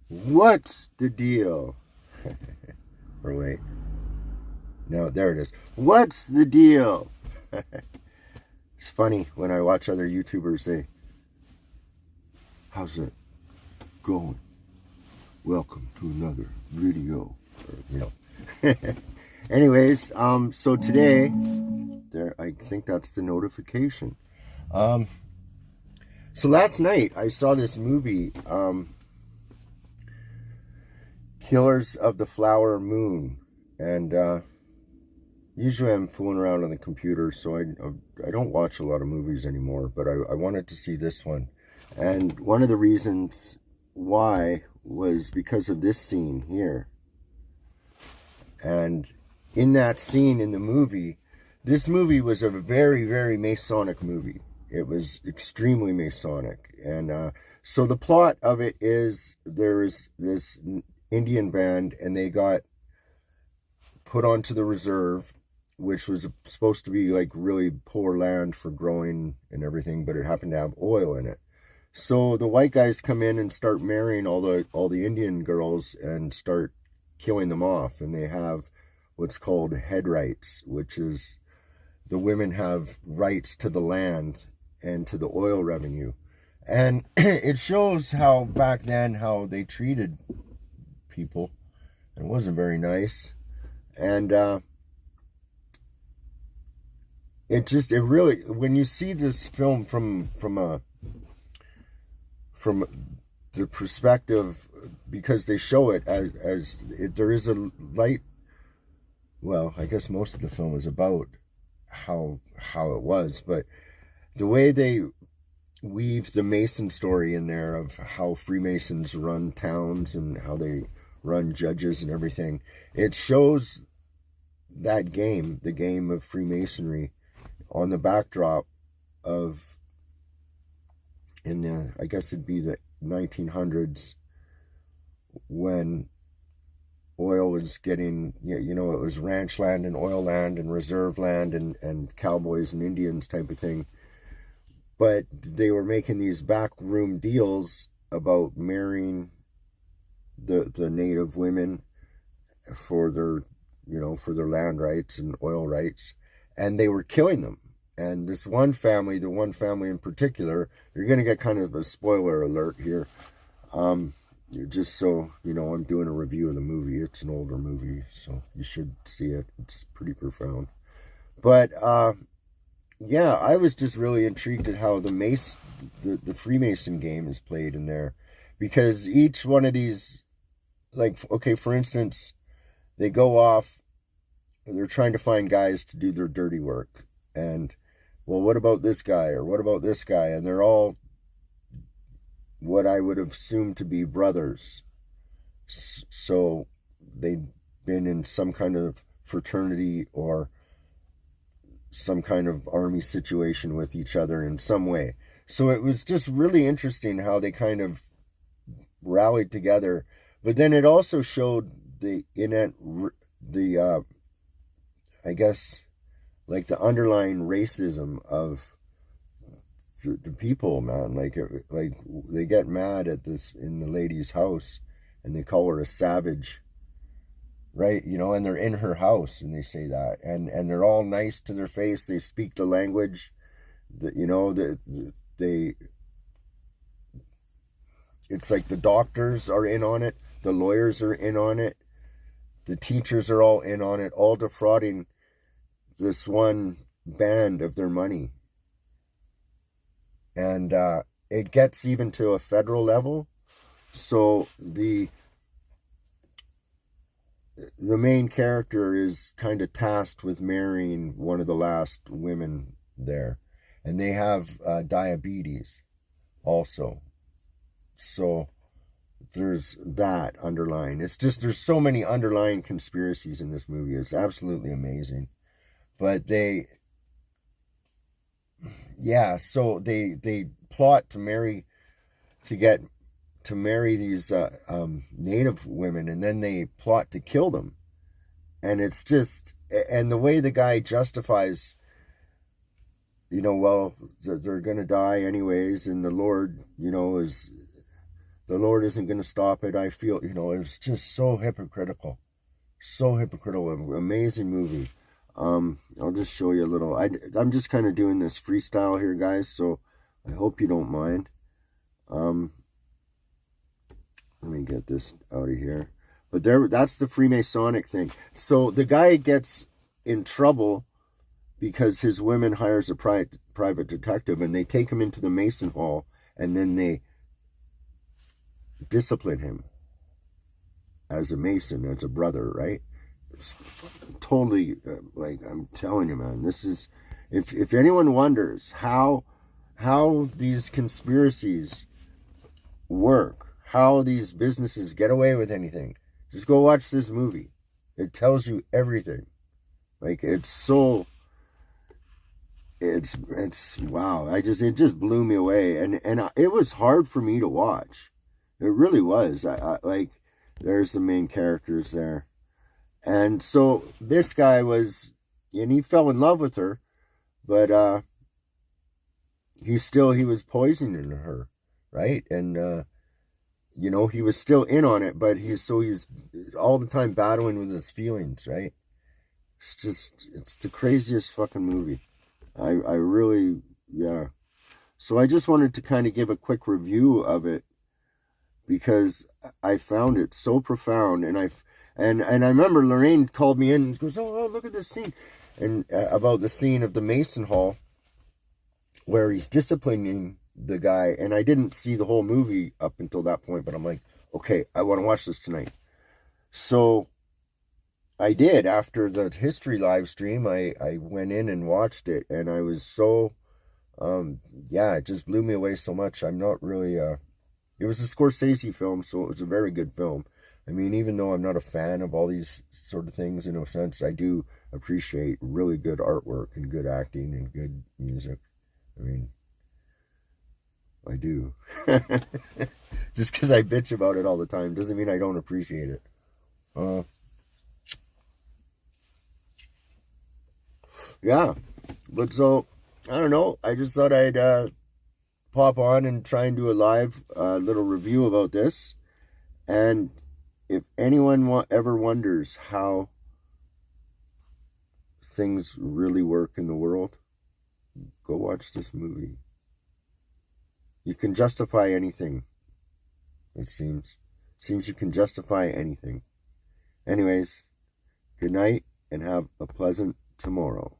What's the deal? Or wait. No, there it is. What's the deal? It's funny when I watch other YouTubers say, how's it going? Welcome to another video. Anyways, so today, I think that's the notification. So last night I saw this movie, Killers of the Flower Moon, and usually I'm fooling around on the computer, so I don't watch a lot of movies anymore, but I wanted to see this one. And one of the reasons why was because of this scene here. And in that scene in the movie, this movie was a very, very Masonic movie. It was extremely Masonic. And so the plot of it is there is this Indian band, and they got put onto the reserve, which was supposed to be like really poor land for growing and everything, but it happened to have oil in it. So the white guys come in and start marrying all the Indian girls and start killing them off, and they have what's called head rights, which is the women have rights to the land and to the oil revenue. And it shows how back then how they treated people. It wasn't very nice. And it really, when you see this film from the perspective, because they show it as there is a light. Well, I guess most of the film is about how it was, but the way they weave the Mason story in there of how Freemasons run towns and how they run judges and everything, it shows that game, the game of Freemasonry, on the backdrop of, I guess it'd be the 1900s, when oil was getting, it was ranch land and oil land and reserve land and cowboys and Indians type of thing. But they were making these backroom deals about marrying the native women for their, for their land rights and oil rights. And they were killing them. And this one family, the one family in particular, you're going to get kind of a spoiler alert here. Just so you know, I'm doing a review of the movie. It's an older movie, so you should see it. It's pretty profound. But yeah, I was just really intrigued at how the Freemason game is played in there, because each one of these, like, okay, for instance, they go off, they're trying to find guys to do their dirty work, and well, what about this guy, or what about this guy? And they're all what I would have assumed to be brothers. So they'd been in some kind of fraternity or some kind of army situation with each other in some way. So it was just really interesting how they kind of rallied together. But then it also showed I guess, like the underlying racism of the people, man. Like they get mad at this in the lady's house, and they call her a savage, right? And they're in her house, and they say that, and they're all nice to their face. They speak the language, it's like the doctors are in on it, the lawyers are in on it, the teachers are all in on it, all defrauding this one band of their money. And it gets even to a federal level. So the main character is kind of tasked with marrying one of the last women there. And they have diabetes also. So there's that underlying. It's just, there's so many underlying conspiracies in this movie. It's absolutely amazing. But so they plot to marry these native women, and then they plot to kill them. And it's just, and the way the guy justifies, well, they're going to die anyways, and the Lord, is the Lord isn't going to stop it. I feel, it was just so hypocritical. So hypocritical. Amazing movie. I'll just show you a little. I'm just kind of doing this freestyle here, guys, so I hope you don't mind. Let me get this out of here. But that's the Freemasonic thing. So the guy gets in trouble because his woman hires a private detective, and they take him into the Mason Hall, and then they discipline him as a Mason, as a brother, right? It's totally, like, I'm telling you, man, this is, if anyone wonders how these conspiracies work, how these businesses get away with anything, just go watch this movie. It tells you everything. Like, it's wow. It just blew me away, and it was hard for me to watch. It really was. I like, there's the main characters there, and so this guy and he fell in love with her, but he was poisoning her, right? And he was still in on it, but he's all the time battling with his feelings, right? It's the craziest fucking movie. I really, yeah. So I just wanted to kind of give a quick review of it, because I found it so profound, and I remember Lorraine called me in and goes, "Oh, look at this scene," and about the scene of the Mason Hall where he's disciplining the guy, and I didn't see the whole movie up until that point, but I'm like, okay, I want to watch this tonight. So I did. After the history live stream, I went in and watched it, and I was so, it just blew me away so much. I'm not really, it was a Scorsese film, so it was a very good film. I mean, even though I'm not a fan of all these sort of things, in a sense, I do appreciate really good artwork and good acting and good music. I mean, I do. Just because I bitch about it all the time doesn't mean I don't appreciate it. Yeah, but so, I don't know, I just thought I'd pop on and try and do a live little review about this. And if anyone ever wonders how things really work in the world, go watch this movie. You can justify anything, it seems. Seems you can justify anything. Anyways, good night and have a pleasant tomorrow.